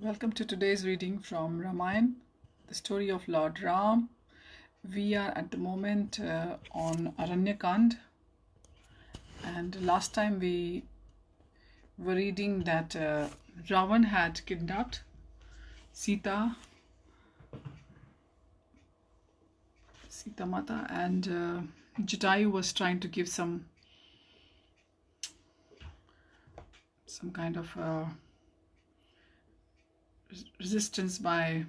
Welcome to today's reading from Ramayana, the story of Lord Ram. We are at the moment on Aranya Kanda, and last time we were reading that Ravan had kidnapped Sita Mata, and Jatayu was trying to give some kind of resistance by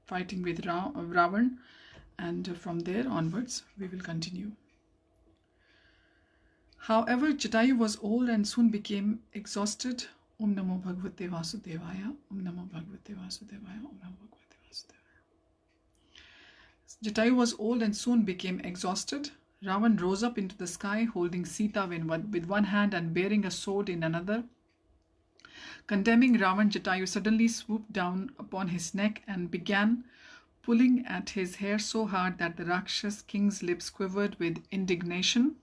fighting with Ravan, and from there onwards we will continue. However, Jatayu was old and soon became exhausted. Om Namo Bhagavate Vasudevaya, Om Namo Bhagavate Vasudevaya, Om Namo Bhagavate Vasudevaya. Jatayu was old and soon became exhausted. Ravan rose up into the sky, holding Sita with one hand and bearing a sword in another. Condemning Ravan, Jatayu suddenly swooped down upon his neck and began pulling at his hair so hard that the Rakshas king's lips quivered with indignation.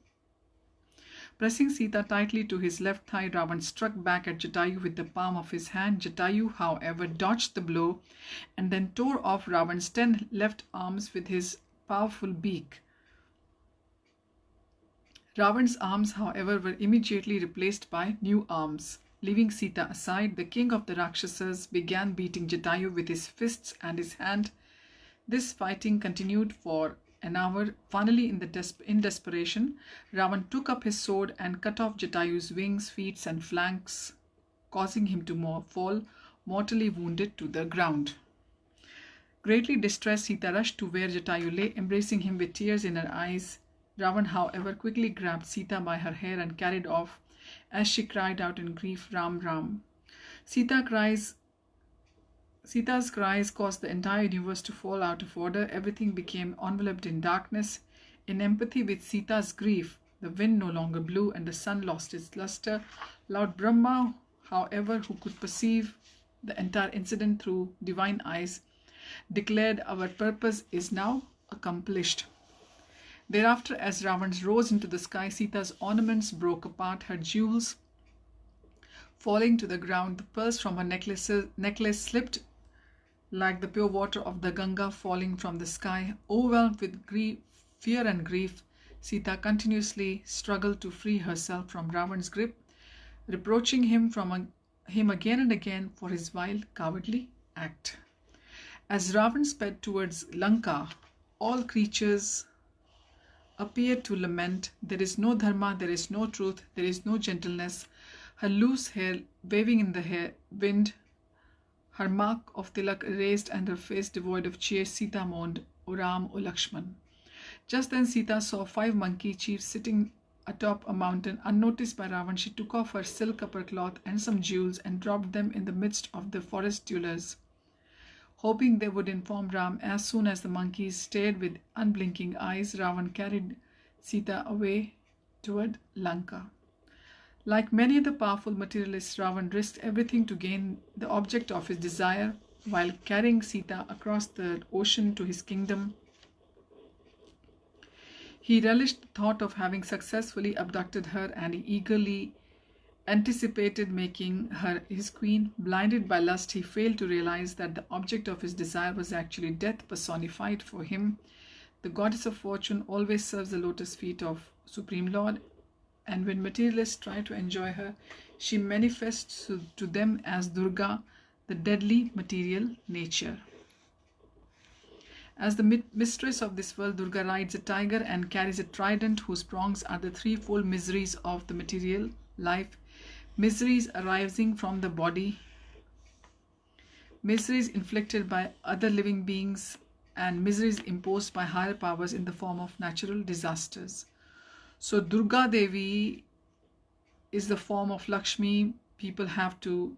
Pressing Sita tightly to his left thigh, Ravan struck back at Jatayu with the palm of his hand. Jatayu, however, dodged the blow and then tore off Ravan's 10 left arms with his powerful beak. Ravan's arms, however, were immediately replaced by new arms. Leaving Sita aside, the king of the Rakshasas began beating Jatayu with his fists and his hand. This fighting continued for an hour. Finally, in desperation, Ravan took up his sword and cut off Jatayu's wings, feet and flanks, causing him to fall mortally wounded to the ground. Greatly distressed, Sita rushed to where Jatayu lay, embracing him with tears in her eyes. Ravan, however, quickly grabbed Sita by her hair and carried off as she cried out in grief, "Ram, Ram." Sita's cries caused the entire universe to fall out of order. Everything became enveloped in darkness. In empathy with Sita's grief, the wind no longer blew and the sun lost its luster. Lord Brahma, however, who could perceive the entire incident through divine eyes, declared, "Our purpose is now accomplished." Thereafter, as Ravan rose into the sky, Sita's ornaments broke apart, her jewels falling to the ground. The pearls from her necklace slipped like the pure water of the Ganga falling from the sky. Overwhelmed with fear and grief, Sita continuously struggled to free herself from Ravan's grip, reproaching him again and again for his vile, cowardly act. As Ravan sped towards Lanka, all creatures appeared to lament, "There is no dharma, there is no truth, there is no gentleness." Her loose hair waving in the wind, her mark of tilak erased and her face devoid of cheer, Sita moaned, "O Ram, O Lakshman." Just then Sita saw 5 monkey chiefs sitting atop a mountain. Unnoticed by Ravan, she took off her silk upper cloth and some jewels and dropped them in the midst of the forest dwellers, hoping they would inform Ram. As soon as the monkeys stared with unblinking eyes, Ravan carried Sita away toward Lanka. Like many other powerful materialists, Ravan risked everything to gain the object of his desire. While carrying Sita across the ocean to his kingdom, he relished the thought of having successfully abducted her, and he eagerly anticipated making her his queen. Blinded by lust, he failed to realize that the object of his desire was actually death personified for him. The goddess of fortune always serves the lotus feet of Supreme Lord, and when materialists try to enjoy her, she manifests to them as Durga, the deadly material nature. As the mistress of this world, Durga rides a tiger and carries a trident whose prongs are the threefold miseries of the material life: miseries arising from the body, miseries inflicted by other living beings, and miseries imposed by higher powers in the form of natural disasters. So Durga Devi is the form of Lakshmi people have to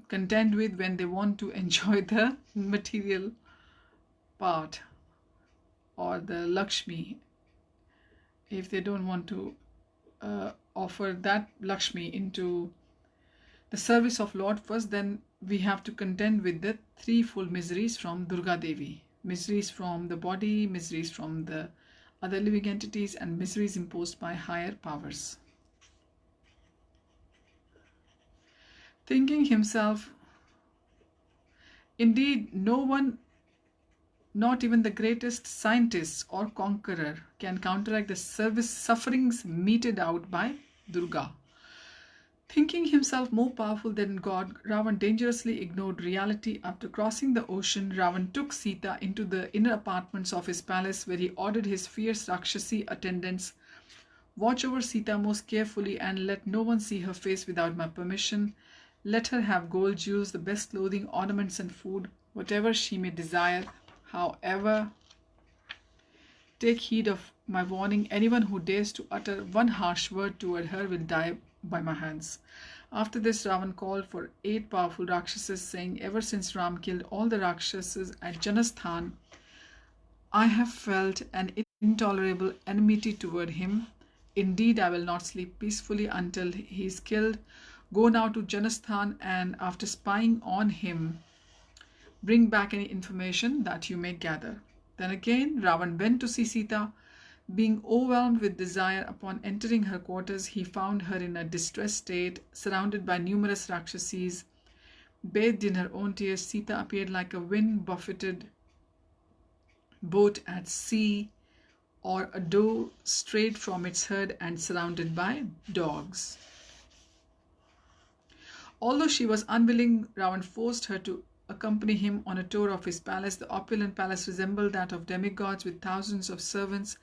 contend with when they want to enjoy the material part, or the Lakshmi. If they don't want to offer that Lakshmi into the service of Lord first, then we have to contend with the threefold miseries from Durga Devi: miseries from the body, miseries from the other living entities, and miseries imposed by higher powers. Thinking himself Indeed, no one, not even the greatest scientist or conqueror, can counteract the sufferings meted out by Durga. Thinking himself more powerful than God, Ravan dangerously ignored reality. After crossing the ocean, Ravan took Sita into the inner apartments of his palace, where he ordered his fierce Rakshasi attendants, "Watch over Sita most carefully and let no one see her face without my permission. Let her have gold jewels, the best clothing, ornaments, and food, whatever she may desire. However, take heed of my warning. Anyone who dares to utter one harsh word toward her will die by my hands." After this, Ravan called for 8 powerful Rakshasas, saying, "Ever since Ram killed all the Rakshasas at Janasthan, I have felt an intolerable enmity toward him. Indeed, I will not sleep peacefully until he is killed. Go now to Janasthan, and after spying on him, bring back any information that you may gather." Then again, Ravan went to see Sita. Being overwhelmed with desire, upon entering her quarters, he found her in a distressed state, surrounded by numerous Rakshasis. Bathed in her own tears, Sita appeared like a wind-buffeted boat at sea, or a doe strayed from its herd and surrounded by dogs. Although she was unwilling, Ravan forced her to accompany him on a tour of his palace. The opulent palace resembled that of demigods, with thousands of servants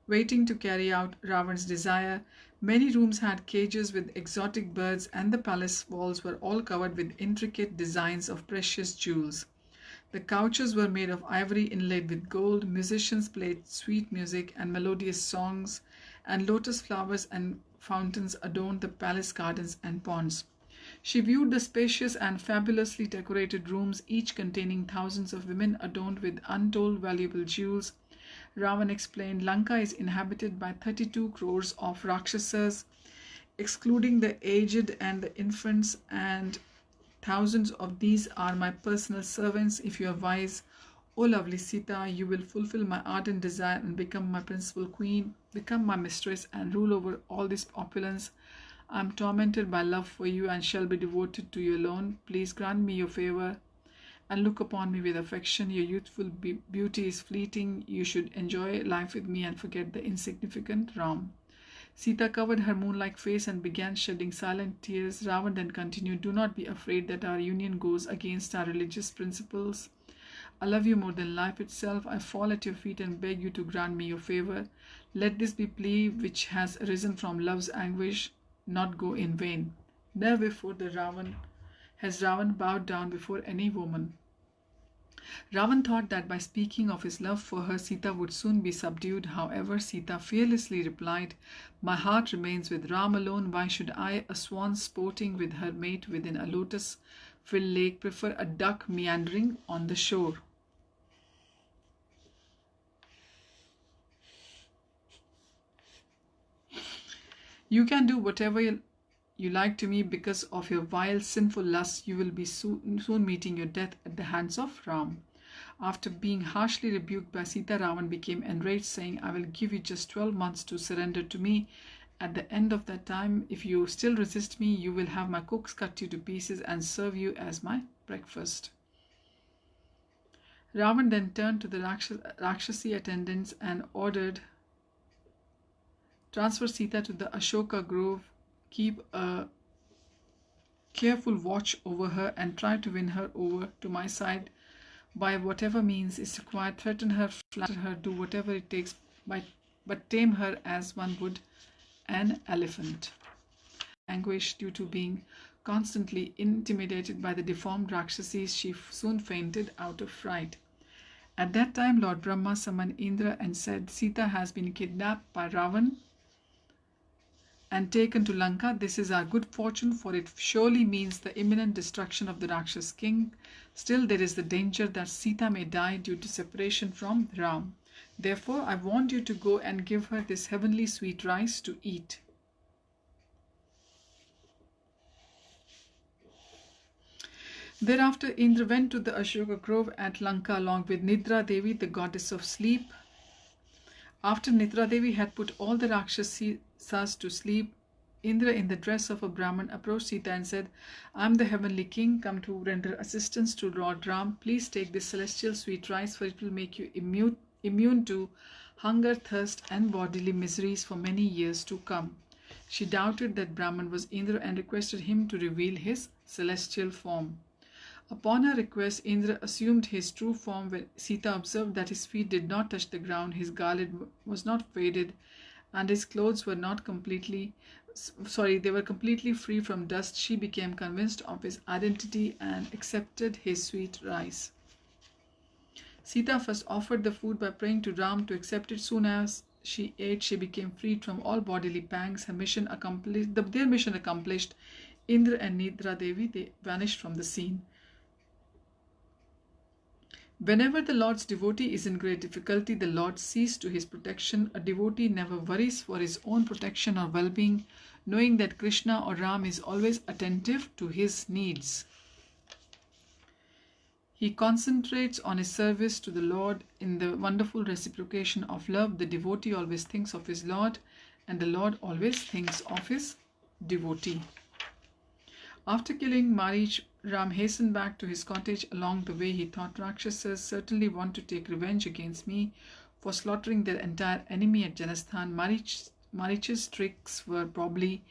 waiting to carry out Ravan's desire. Many rooms had cages with exotic birds, and the palace walls were all covered with intricate designs of precious jewels. The couches were made of ivory inlaid with gold. Musicians played sweet music and melodious songs, and lotus flowers and fountains adorned the palace gardens and ponds. She viewed the spacious and fabulously decorated rooms, each containing thousands of women adorned with untold valuable jewels. Ravan explained, "Lanka is inhabited by 32 crores of Rakshasas, excluding the aged and the infants, and thousands of these are my personal servants. If you are wise, O lovely Sita, you will fulfill my ardent desire and become my principal queen, become my mistress, and rule over all this opulence. I am tormented by love for you and shall be devoted to you alone. Please grant me your favor and look upon me with affection. Your youthful beauty is fleeting. You should enjoy life with me and forget the insignificant Ram." Sita covered her moon-like face and began shedding silent tears. Ravan then continued, "Do not be afraid that our union goes against our religious principles. I love you more than life itself. I fall at your feet and beg you to grant me your favor. Let this be plea which has arisen from love's anguish not go in vain." Never before has Ravan bowed down before any woman. Ravan thought that by speaking of his love for her, Sita would soon be subdued. However, Sita fearlessly replied, "My heart remains with Ram alone. Why should I, a swan sporting with her mate within a lotus-filled lake, prefer a duck meandering on the shore?" "You can do whatever you like to me. Because of your vile, sinful lusts, you will be soon meeting your death at the hands of Ram." After being harshly rebuked by Sita, Ravan became enraged, saying, "I will give you just 12 months to surrender to me. At the end of that time, if you still resist me, you will have my cooks cut you to pieces and serve you as my breakfast." Ravan then turned to the Rakshasi attendants and ordered, "Transfer Sita to the Ashoka Grove. Keep a careful watch over her and try to win her over to my side by whatever means is required. Threaten her, flatter her, do whatever it takes, but tame her as one would an elephant." Anguish due to being constantly intimidated by the deformed Rakshasis, she soon fainted out of fright. At that time, Lord Brahma summoned Indra and said, "Sita has been kidnapped by Ravan and taken to Lanka. This is our good fortune, for it surely means the imminent destruction of the Rakshas king. Still, there is the danger that Sita may die due to separation from Ram. Therefore, I want you to go and give her this heavenly sweet rice to eat." Thereafter, Indra went to the Ashoka Grove at Lanka along with Nidra Devi, the goddess of sleep. After Nidra Devi had put all the Rakshasas to sleep, Indra, in the dress of a Brahmin, approached Sita and said, I am the heavenly king, come to render assistance to Lord Ram. Please take this celestial sweet rice, for it will make you immune to hunger, thirst, and bodily miseries for many years to come. She doubted that Brahman was Indra and requested him to reveal his celestial form. Upon her request, Indra assumed his true form. When Sita observed that his feet did not touch the ground, his garland was not faded, and his clothes were not completely they were completely free from dust, she became convinced of his identity and accepted his sweet rice. Sita first offered the food by praying to Ram to accept it. Soon as she ate, she became freed from all bodily pangs. Their mission accomplished, Indra and Nidra Devi, they vanished from the scene. Whenever the Lord's devotee is in great difficulty, the Lord sees to his protection. A devotee never worries for his own protection or well-being, knowing that Krishna or Ram is always attentive to his needs. He concentrates on his service to the Lord. In the wonderful reciprocation of love, the devotee always thinks of his Lord, and the Lord always thinks of his devotee. After killing Marich, Ram hastened back to his cottage. Along the way, he thought, Rakshasas certainly want to take revenge against me for slaughtering their entire enemy at Janasthan. Marich's tricks were probably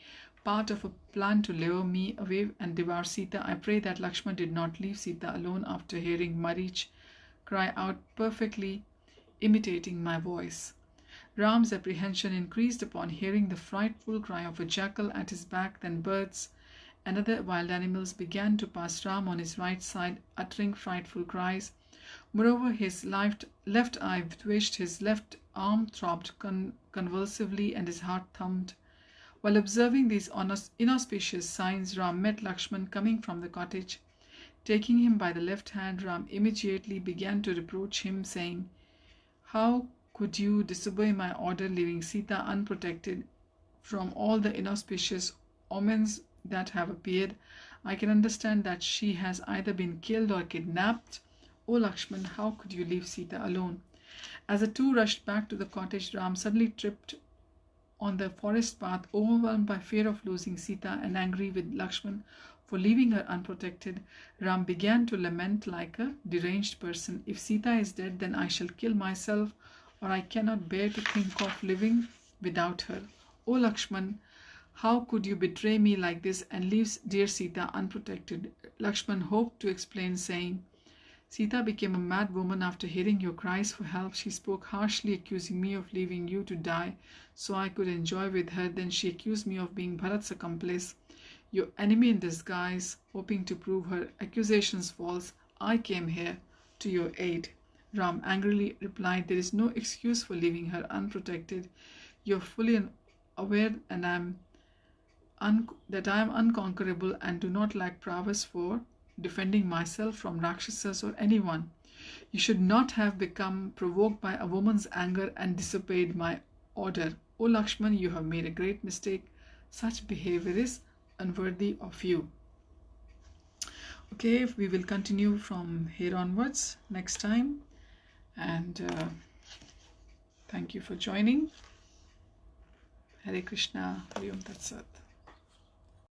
part of a plan to lure me away and devour Sita. I pray that Lakshman did not leave Sita alone after hearing Marich cry out, perfectly imitating my voice. Ram's apprehension increased upon hearing the frightful cry of a jackal at his back. Then birds and other wild animals began to pass Ram on his right side, uttering frightful cries. Moreover, his left eye twitched, his left arm throbbed convulsively, and his heart thumped. While observing these inauspicious signs, Ram met Lakshman coming from the cottage. Taking him by the left hand, Ram immediately began to reproach him, saying, How could you disobey my order, leaving Sita unprotected from all the inauspicious omens that have appeared? I can understand that she has either been killed or kidnapped. O Lakshman, how could you leave Sita alone? As the two rushed back to the cottage, Ram suddenly tripped on the forest path. Overwhelmed by fear of losing Sita and angry with Lakshman for leaving her unprotected, Ram began to lament like a deranged person. If Sita is dead, then I shall kill myself, or I cannot bear to think of living without her. O Lakshman, how could you betray me like this and leave dear Sita unprotected? Lakshman hoped to explain, saying, Sita became a mad woman after hearing your cries for help. She spoke harshly, accusing me of leaving you to die so I could enjoy with her. Then she accused me of being Bharat's accomplice, your enemy in disguise. Hoping to prove her accusations false, I came here to your aid. Ram angrily replied, There is no excuse for leaving her unprotected. You are fully aware that I am unconquerable and do not lack prowess for defending myself from Rakshasas or anyone. You should not have become provoked by a woman's anger and disobeyed my order. O Lakshman, you have made a great mistake. Such behavior is unworthy of you. Okay, we will continue from here onwards next time. And thank you for joining. Hare Krishna. Hari Om Tat Sat.